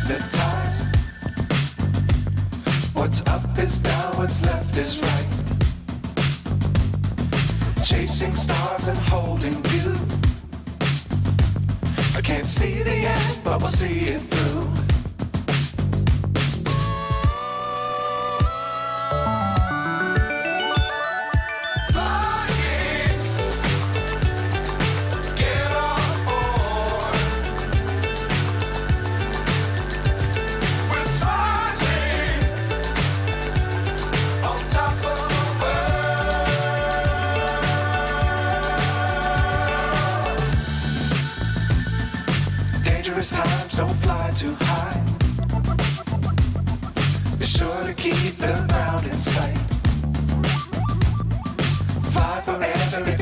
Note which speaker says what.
Speaker 1: hypnotized. What's up is down, what's left is right. Chasing stars and holding you. I can't see the end, but we'll see it through. Times don't fly too high. Be sure to keep the ground in sight. Fly forever